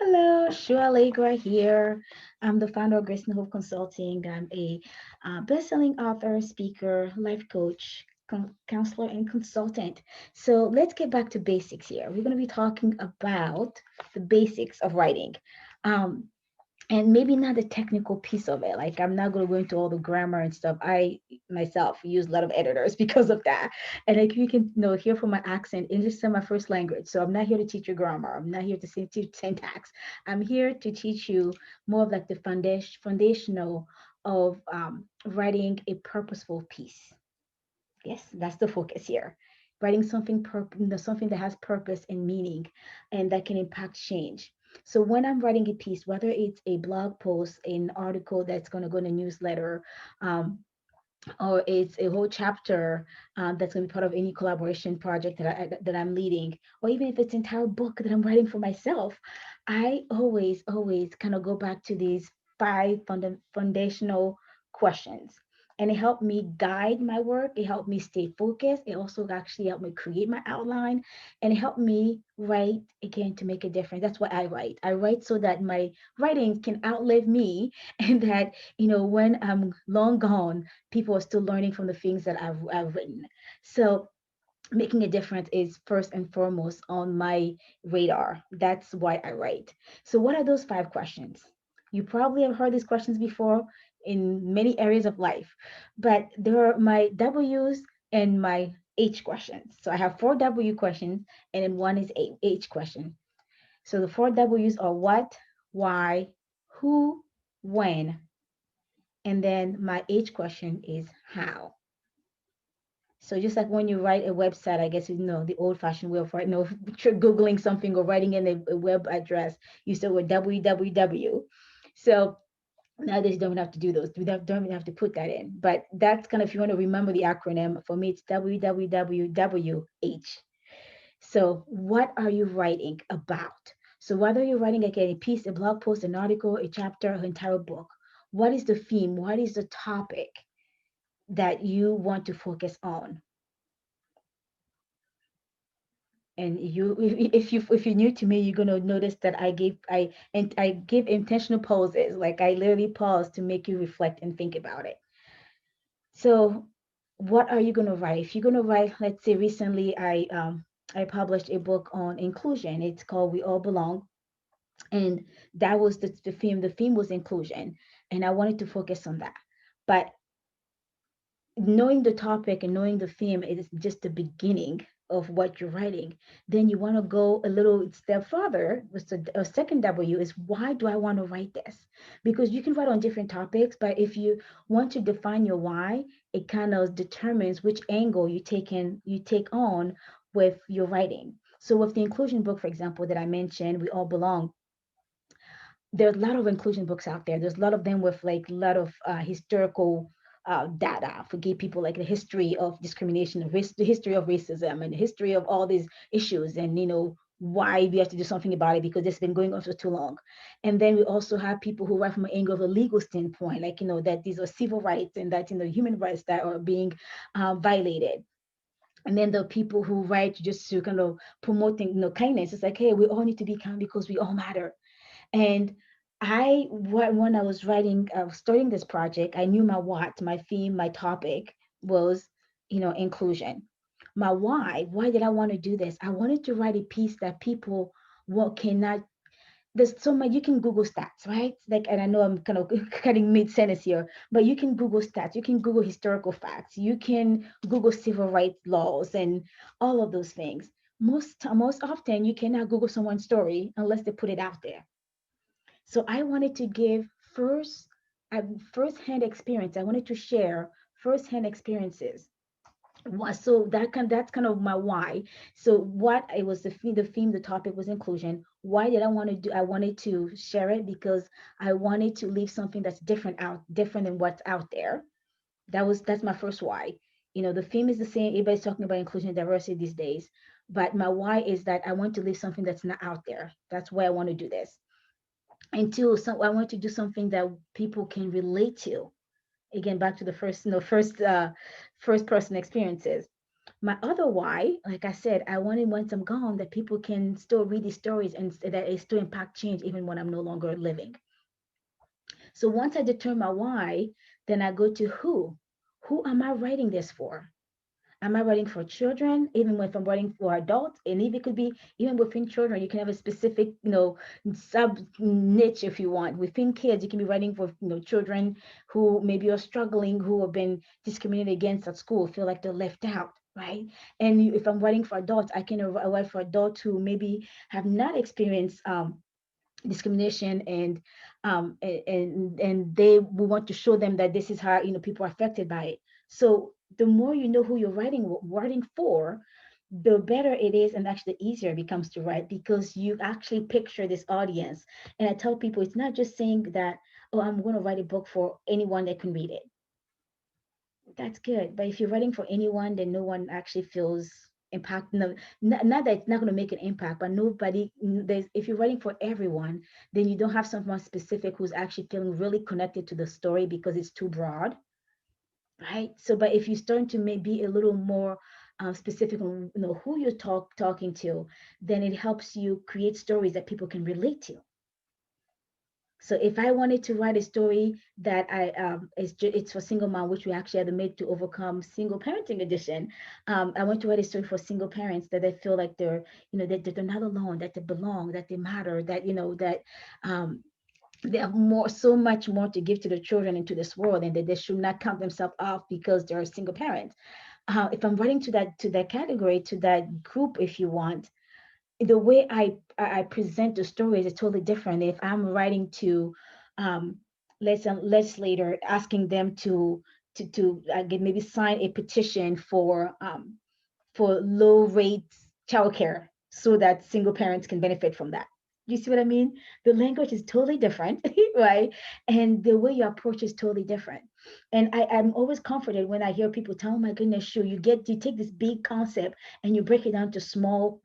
Hello, Chou here. I'm the founder of Grace and Hope Consulting. I'm a best-selling author, speaker, life coach, counselor, and consultant. So let's get back to basics here. We're going to be talking about the basics of writing. Um, and maybe not the technical piece of it. Like I'm not going to go into all the grammar and stuff. I myself use a lot of editors because of that. And like you can hear from my accent, English is my first language. So I'm not here to teach you grammar. I'm not here to teach syntax. I'm here to teach you more of like the foundational of writing a purposeful piece. Yes, that's the focus here. Writing something that has purpose and meaning and that can impact change. So when I'm writing a piece, whether it's a blog post, an article that's going to go in a newsletter, um, or it's a whole chapter that's going to be part of any collaboration project that I'm leading, or even if it's an entire book that I'm writing for myself, I always kind of go back to these five foundational questions. And it helped me guide my work. It helped me stay focused. It also actually helped me create my outline, and it helped me write again to make a difference. That's why I write. I write so that my writing can outlive me, and that when I'm long gone, people are still learning from the things that I've written. So making a difference is first and foremost on my radar. That's why I write. So what are those five questions? You probably have heard these questions before in many areas of life, but there are my W's and my H questions. So I have four W questions and then one is a H question. So the four W's are what, why, who, when, and then my H question is how. So just like when you write a website, I guess the old-fashioned way of writing, googling something or writing in a web address, you start with www. So nowadays you don't have to do those. You don't even have to put that in. But that's kind of, if you want to remember the acronym, for me it's WWWWH. So what are you writing about? So whether you're writing like a piece, a blog post, an article, a chapter, an entire book, what is the theme? What is the topic that you want to focus on? And if you're new to me, you're gonna notice that I give intentional pauses. Like I literally pause to make you reflect and think about it. So what are you gonna write? If you're gonna write, let's say recently I published a book on inclusion. It's called We All Belong. And that was the theme. The theme was inclusion. And I wanted to focus on that. But knowing the topic and knowing the theme is just the beginning of what you're writing. Then you want to go a little step further. With a second W is, why do I want to write this? Because you can write on different topics, but if you want to define your why, it kind of determines which angle you take on with your writing. So with the inclusion book, for example, that I mentioned, We All Belong, there's a lot of inclusion books out there. There's a lot of them with like a lot of historical data for gay people, like the history of discrimination, the history of racism, and the history of all these issues, and why we have to do something about it because it's been going on for too long. And then we also have people who write from an angle of a legal standpoint, like that these are civil rights and that human rights that are being violated. And then the people who write just to kind of promoting kindness. It's like, hey, we all need to be kind because we all matter. And when I was starting this project, I knew my theme, my topic was, inclusion. My why did I want to do this? I wanted to write a piece that people cannot, there's so much, you can Google stats, right? Like, and I know I'm kind of cutting mid sentence here, but you can Google stats, you can Google historical facts, you can Google civil rights laws and all of those things. Most often, you cannot Google someone's story unless they put it out there. So I wanted to give first-hand experience. I wanted to share first-hand experiences. So that's kind of my why. So what it was the topic was inclusion. Why did I want to do? I wanted to share it because I wanted to leave something that's different than what's out there. That's my first why. The theme is the same. Everybody's talking about inclusion and diversity these days, but my why is that I want to leave something that's not out there. That's why I want to do this. And two, I want to do something that people can relate to. Again, back to the first person experiences. My other why, like I said, I wanted once I'm gone that people can still read these stories and that it still impact change even when I'm no longer living. So once I determine my why, then I go to who. Who am I writing this for? Am I writing for children? Even if I'm writing for adults, and if it could be even within children, you can have a specific, sub niche if you want. Within kids, you can be writing for, children who maybe are struggling, who have been discriminated against at school, feel like they're left out, right? And if I'm writing for adults, I can write for adults who maybe have not experienced discrimination, and they we want to show them that this is how people are affected by it. So the more you know who you're writing for, the better it is, and actually the easier it becomes to write, because you actually picture this audience. And I tell people, it's not just saying that, oh, I'm going to write a book for anyone that can read it. That's good. But if you're writing for anyone, then no one actually feels impact. No, not that it's not going to make an impact, but nobody, there's, if you're writing for everyone, then you don't have someone specific who's actually feeling really connected to the story because it's too broad, right? So, but if you start to maybe a little more specific on who you're talking to, then it helps you create stories that people can relate to. So if I wanted to write a story that it's for single mom, which we actually had the Made to Overcome Single Parenting Edition. I want to write a story for single parents that they feel like they're, that they're not alone, that they belong, that they matter, that that um, they have more, so much more to give to the children and to this world, and that they should not count themselves off because they're a single parent. If I'm writing to that category, to that group, if you want, the way I present the stories is totally different. If I'm writing to legislator, asking them to get, maybe sign a petition for low rates childcare so that single parents can benefit from that. You see what I mean? The language is totally different, right? And the way you approach is totally different. And I'm always comforted when I hear people tell, oh my goodness, sure, you take this big concept and you break it down to small,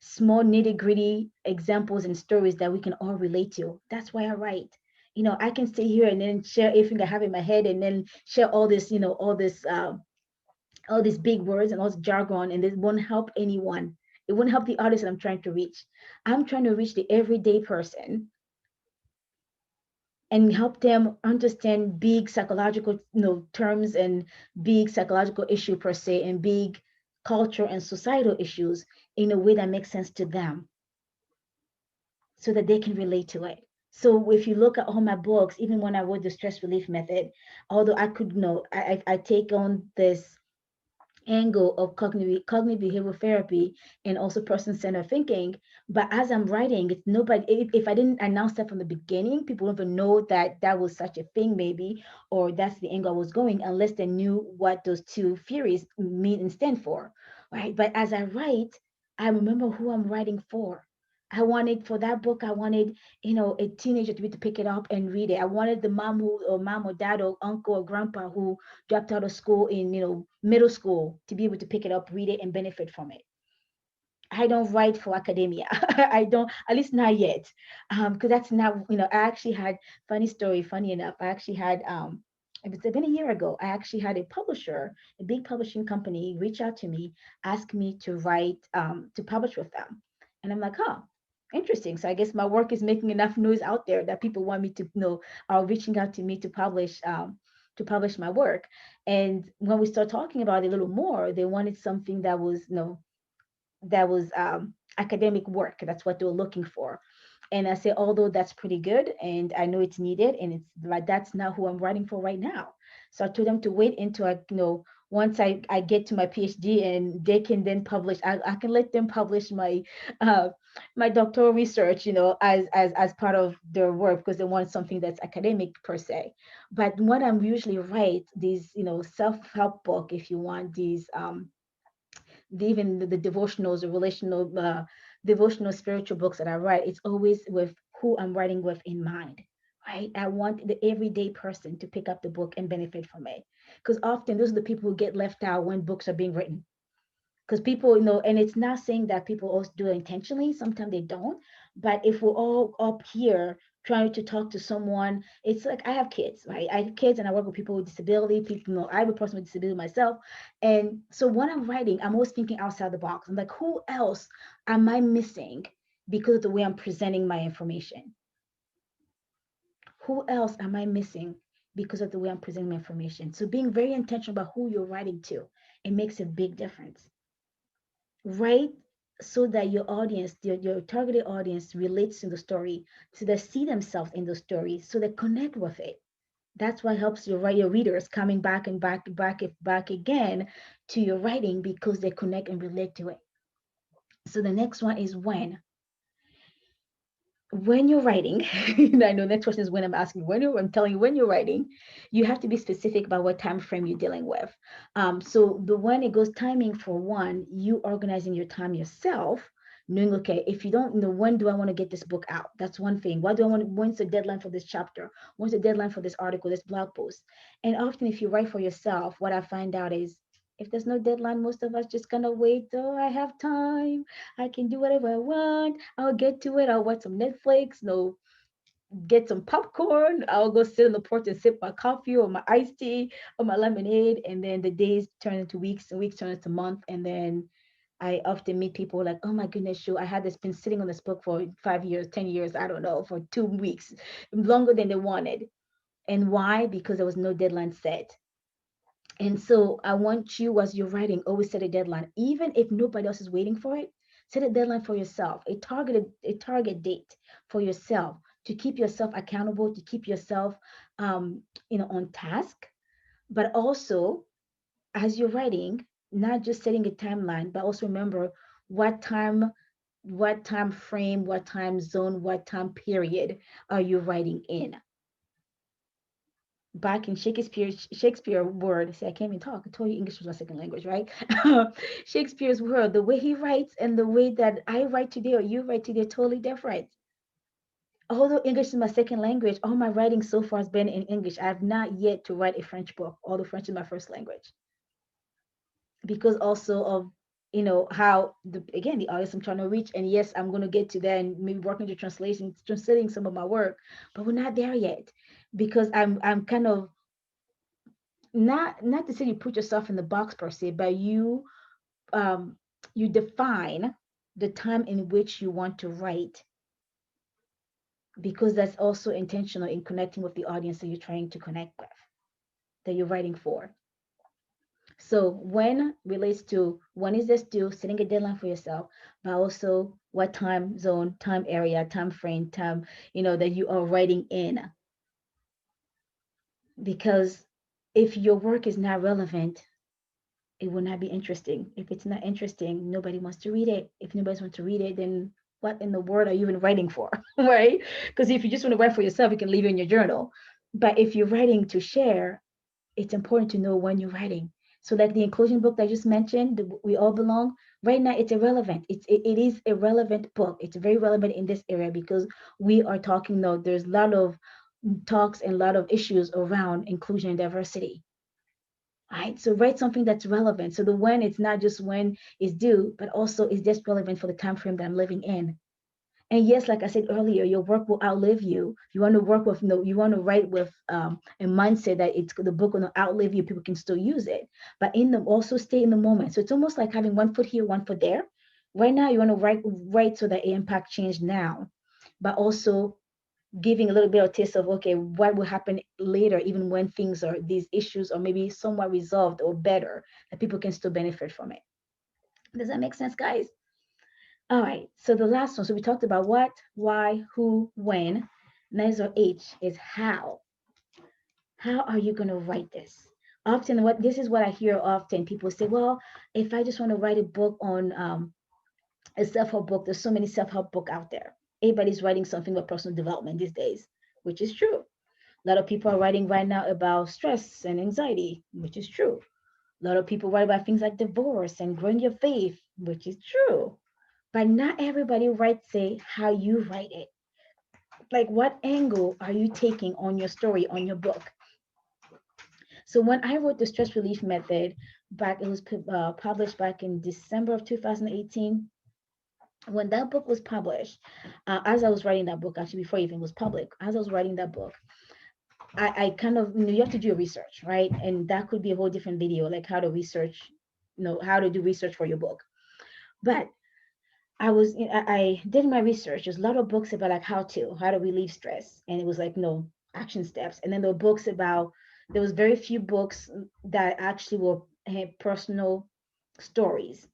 small nitty-gritty examples and stories that we can all relate to. That's why I write. I can stay here and then share everything I have in my head, and then share all this, all these big words and all this jargon, and it won't help anyone. It won't help the artist that I'm trying to reach. I'm trying to reach the everyday person and help them understand big psychological, terms, and big psychological issue per se, and big culture and societal issues in a way that makes sense to them, so that they can relate to it. So if you look at all my books, even when I wrote the stress relief method, although I could know I take on this angle of cognitive behavioral therapy and also person-centered thinking. But as I'm writing, it's nobody, if I didn't announce that from the beginning, people wouldn't even know that that was such a thing, maybe, or that's the angle I was going, unless they knew what those two theories mean and stand for, right? But as I write, I remember who I'm writing for. I wanted, for that book, I wanted, a teenager to be to pick it up and read it. I wanted the mom or dad or uncle or grandpa who dropped out of school in, middle school, to be able to pick it up, read it, and benefit from it. I don't write for academia. I don't, at least not yet, because that's not, I actually had, funny story, funny enough, I actually had, it's been a year ago, I actually had a publisher, a big publishing company, reach out to me, ask me to write, to publish with them. And I'm like, huh, interesting. So I guess my work is making enough noise out there that people want me to, are reaching out to me to publish my work. And when we start talking about it a little more, they wanted something that was, academic work. That's what they were looking for. And I say, although that's pretty good and I know it's needed, and it's like, that's not who I'm writing for right now. So I told them to wait until once I get to my PhD and they can then publish, I can let them publish uh, my doctoral research, as part of their work, because they want something that's academic per se. But what I'm usually write, these, self-help book, if you want, these even the devotionals, the relational, devotional spiritual books that I write, it's always with who I'm writing with in mind, right? I want the everyday person to pick up the book and benefit from it, because often those are the people who get left out when books are being written. Because people, and it's not saying that people always do it intentionally. Sometimes they don't. But if we're all up here trying to talk to someone, it's like I have kids, right? I have kids and I work with people with disability. People know I'm a person with disability myself. And so when I'm writing, I'm always thinking outside the box. I'm like, who else am I missing because of the way I'm presenting my information? Who else am I missing because of the way I'm presenting my information? So being very intentional about who you're writing to, it makes a big difference. Write so that your audience, your targeted audience relates to the story, so they see themselves in the story, so they connect with it. That's what helps your readers coming back and back again to your writing because they connect and relate to it. So the next one is when you're writing. I know next question is when I'm asking I'm telling you when you're writing, you have to be specific about what time frame you're dealing with. So the when it goes timing for one, you organizing your time yourself, knowing, okay, if you don't know, when do I want to get this book out? That's one thing. Why do I want when's the deadline for this chapter? When's the deadline for this article, this blog post? And often if you write for yourself, what I find out is if there's no deadline, most of us just gonna wait. Oh, I have time. I can do whatever I want. I'll get to it. I'll watch some Netflix. No, get some popcorn. I'll go sit on the porch and sip my coffee or my iced tea or my lemonade. And then the days turn into weeks and weeks turn into months. And then I often meet people like, oh my goodness, Shu, I had this been sitting on this book for 5 years, 10 years, I don't know, for 2 weeks, longer than they wanted. And why? Because there was no deadline set. And so I want you, as you're writing, always set a deadline, even if nobody else is waiting for it. Set a deadline for yourself, a target date for yourself to keep yourself accountable, to keep yourself, on task. But also, as you're writing, not just setting a timeline, but also remember what time, what time frame, what time zone, what time period are you writing in. Back in Shakespeare word. See, I can't even talk. I told you English was my second language, right? Shakespeare's word, the way he writes and the way that I write today or you write today are totally different. Although English is my second language, all my writing so far has been in English. I have not yet to write a French book, although French is my first language. Because also of how the artist I'm trying to reach. And yes, I'm gonna get to that and maybe working to translating some of my work, but we're not there yet because I'm kind of not to say you put yourself in the box per se, but um you define the time in which you want to write because that's also intentional in connecting with the audience that you're trying to connect with, that you're writing for. So when relates to when is this due, setting a deadline for yourself, but also what time zone, time area, time frame, time, that you are writing in. Because if your work is not relevant, it will not be interesting. If it's not interesting, nobody wants to read it. If nobody wants to read it, then what in the world are you even writing for? Right? Because if you just want to write for yourself, you can leave it in your journal. But if you're writing to share, it's important to know when you're writing. So like the inclusion book that I just mentioned, We All Belong, right now it's irrelevant. It is a relevant book. It's very relevant in this area because we are talking though, there's a lot of talks and a lot of issues around inclusion and diversity. Right? So write something that's relevant. So the when it's not just when is due, but also is this relevant for the time frame that I'm living in. And yes, like I said earlier, your work will outlive you. You want to work with no, you want to write with a mindset that it's the book will outlive you. People can still use it, but in them also stay in the moment. So it's almost like having one foot here, one foot there. Right now, you want to write so that it impact change now, but also giving a little bit of taste of okay, what will happen later, even when things are these issues are maybe somewhat resolved or better, that people can still benefit from it. Does that make sense, guys? All right, so the last one. So we talked about what, why, who, when. Next or H is how. How are you going to write this? Often, what this is what I hear often. People say, "Well, if I just want to write a book on a self-help book, there's so many self-help book out there. Everybody's writing something about personal development these days, which is true. A lot of people are writing right now about stress and anxiety, which is true. A lot of people write about things like divorce and growing your faith, which is true. But not everybody writes, say, how you write it. Like, what angle are you taking on your story, on your book? So when I wrote the stress relief method back, it was published back in December of 2018. When that book was published, as I was writing that book, actually before it even was public, as I was writing that book, I kind of, you have to do your research, right? And that could be a whole different video, like how to research, how to do research for your book. But I did my research. There's a lot of books about like how to relieve stress, and it was like no action steps. And then there were books about, there was very few books that actually were personal stories.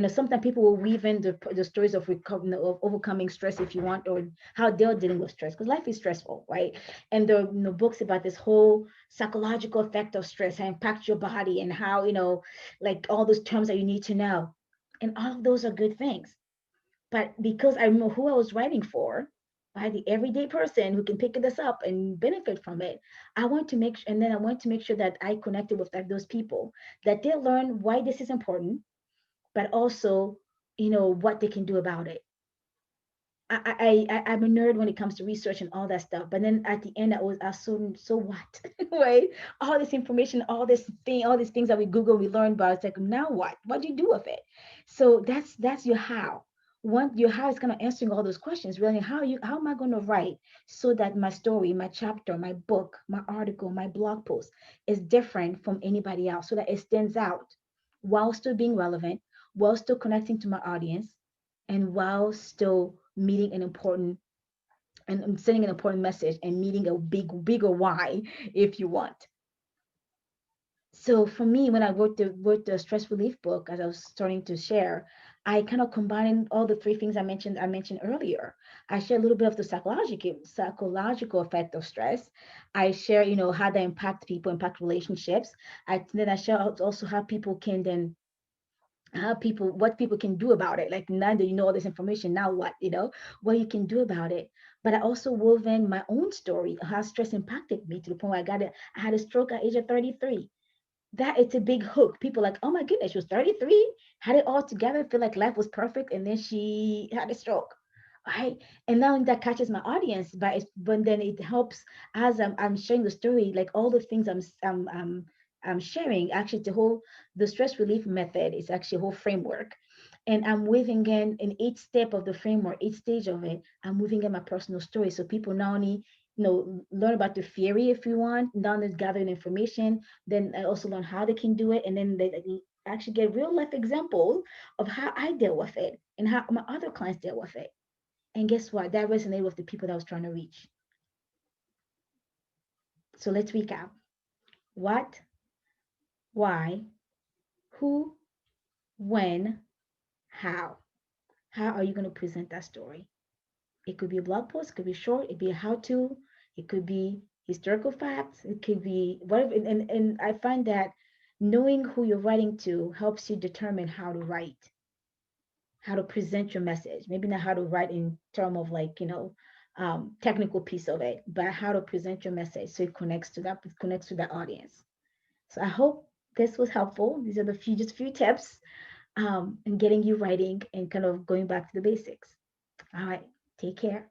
Sometimes people will weave in the stories of of overcoming stress, if you want, or how they're dealing with stress, because life is stressful, right? And there are, books about this whole psychological effect of stress, how it impacts your body, and how, like all those terms that you need to know. And all of those are good things. But because I know who I was writing for, right, the everyday person who can pick this up and benefit from it, and then I want to make sure that I connected with like those people, that they learn why this is important, but also, what they can do about it. I'm a nerd when it comes to research and all that stuff. But then at the end, I was so what, right? All this information, all these things that we Google, we learn about. It's like, now what? What do you do with it? So that's your how. Your how is kind of answering all those questions. Really, how am I going to write so that my story, my chapter, my book, my article, my blog post is different from anybody else, so that it stands out while still being relevant, while still connecting to my audience, and while still meeting an important and sending an important message and meeting a bigger why, if you want. So for me, when I wrote the stress relief book, as I was starting to share, I kind of combined all the three things I mentioned earlier. I share a little bit of the psychological effect of stress. I share, how they impact people, impact relationships. Then I share also how people can then what people can do about it. Like, now that you know all this information, now what you can do about it. But I also wove in my own story, how stress impacted me to the point where I had a stroke at age of 33. That it's a big hook. People like, oh my goodness, she was 33, had it all together, feel like life was perfect, and then she had a stroke. Right. And now that catches my audience, but then it helps as I'm sharing the story, like all the things I'm sharing. Actually, the stress relief method is actually a whole framework. And I'm weaving in each step of the framework, each stage of it, I'm moving in my personal story. So people not only learn about the theory, if you want, not only gathering information, then I also learn how they can do it, and then they actually get real life examples of how I deal with it and how my other clients deal with it. And guess what? That resonated with the people that I was trying to reach. So let's recap. What, why, who, when, how. How are you going to present that story? It could be a blog post, it could be short, it could be a how to, it could be historical facts, it could be whatever. And I find that knowing who you're writing to helps you determine how to write, how to present your message. Maybe not how to write in term of like, technical piece of it, but how to present your message so it connects to that audience. So I hope this was helpful. These are just a few tips in getting you writing and kind of going back to the basics. All right, take care.